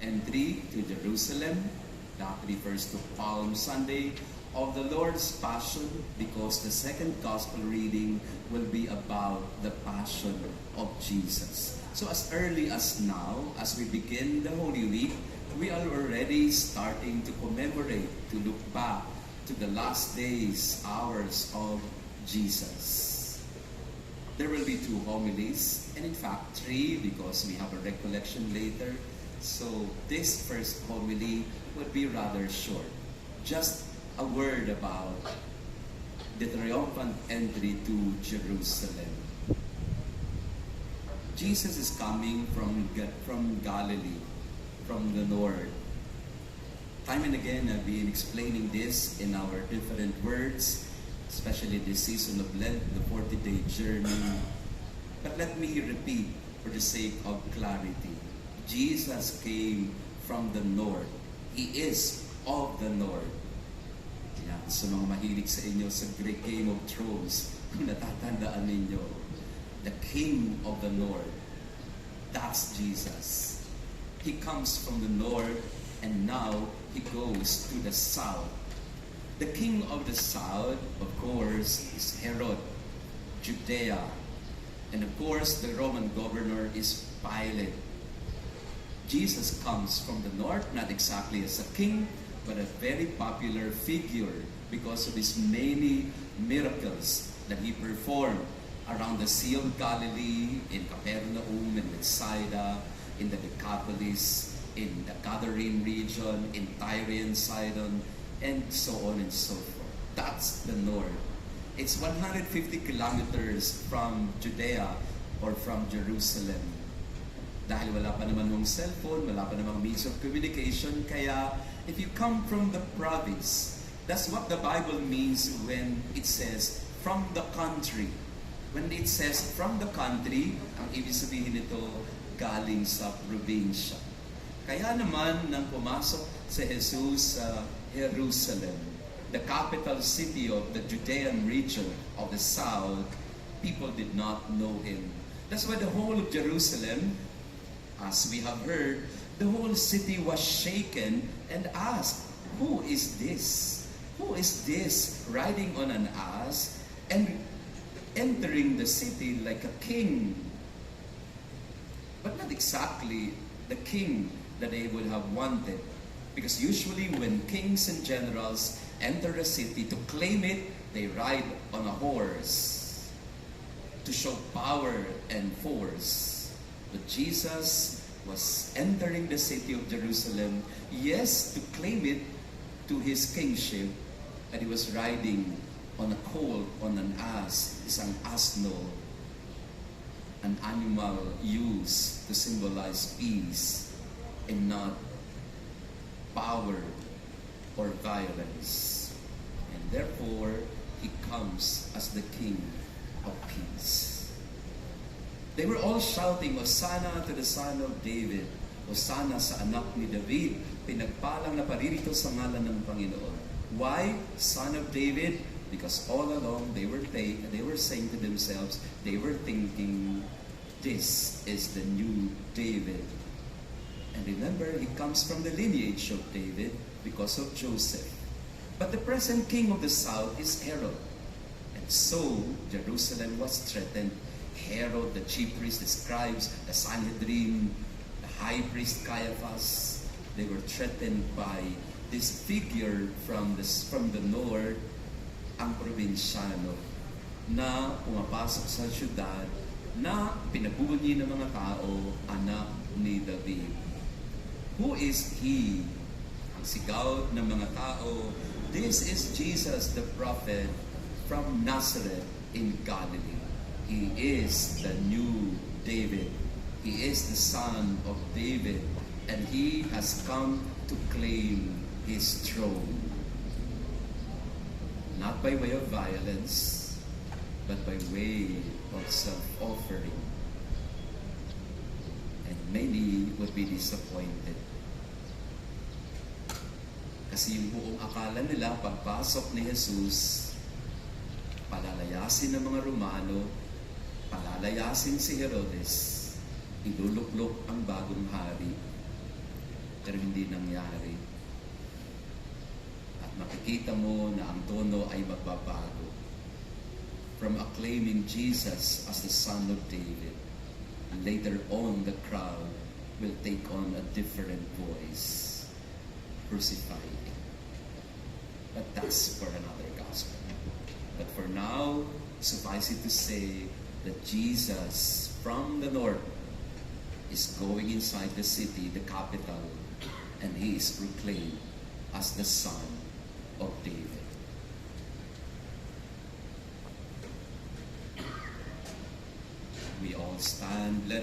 entry to Jerusalem. That refers to Palm Sunday of the Lord's Passion, because the second Gospel reading will be about the Passion of Jesus. So as early as now, as we begin the Holy Week, we are already starting to commemorate, to look back to the last days, hours of Jesus. There will be 2 homilies, and in fact 3, because we have a recollection later. So this first homily would be rather short. Just a word about the triumphant entry to Jerusalem. Jesus is coming from Galilee, from the north. Time and again, I've been explaining this in our different words, especially this season of Lent, the 40-day journey. But let me repeat for the sake of clarity. Jesus came from the north. He is of the north. Yan, sa mga mahilig sa inyo sa Greek Game of Thrones, kung natatandaan ninyo, the King of the North, that's Jesus. He comes from the north, and now he goes to the south. The king of the south, of course, is Herod, Judea. And of course, the Roman governor is Pilate. Jesus comes from the north, not exactly as a king, but a very popular figure because of his many miracles that he performed around the Sea of Galilee, in Capernaum, in Bethsaida, in the Decapolis, in the Gadarene region, in Tyre and Sidon, and so on and so forth. That's the north. It's 150 kilometers from Judea or from Jerusalem. Dahil wala pa naman ng cellphone, wala pa namang means of communication, kaya if you come from the province, that's what the Bible means when it says from the country. When it says from the country, ang ibig sabihin nito, galing sa probinsya. Kaya naman nang pumasok si Jesus sa Jerusalem, the capital city of the Judean region of the south, people did not know him. That's why the whole of Jerusalem, as we have heard, the whole city was shaken and asked, who is this? Who is this riding on an ass and entering the city like a king? But not exactly the king that they would have wanted. Because usually when kings and generals enter a city to claim it, they ride on a horse to show power and force. But Jesus was entering the city of Jerusalem, yes, to claim it to his kingship, and he was riding on a colt, on an ass, isang asno, an animal used to symbolize peace and not power or violence. And therefore, he comes as the King of Peace. They were all shouting, Hosanna to the Son of David. Hosanna sa anak ni David. Pinagpalang na paririto sa ngalan ng Panginoon. Why? Son of David? Because all along they were saying to themselves, they were thinking, this is the new David. And remember, he comes from the lineage of David because of Joseph. But the present king of the south is Herod. And so, Jerusalem was threatened. Herod, the chief priest, the scribes, the Sanhedrin, the high priest Caiaphas, they were threatened by this figure from the north, ang probinsyano, na pumapasok sa syudad, na pinabunyi ng mga tao, anak ni David. Who is he? Ang sigaw ng mga tao, this is Jesus the prophet from Nazareth in Galilee. He is the new David. He is the son of David, and he has come to claim his throne. Not by way of violence, but by way of self-offering. And many would be disappointed. Kasi yung buong akala nila, pagpasok ni Jesus, palalayasin ng mga Romano, palalayasin si Herodes, iluluklok ang bagong hari. pero hindi nangyari. At makikita mo na ang tono ay magbabago. From acclaiming Jesus as the Son of David, later on the crowd will take on a different voice, crucified. But that's for another gospel. But for now, suffice it to say that Jesus from the north is going inside the city, the capital, and he is proclaimed as the Son of David. We all stand. Let us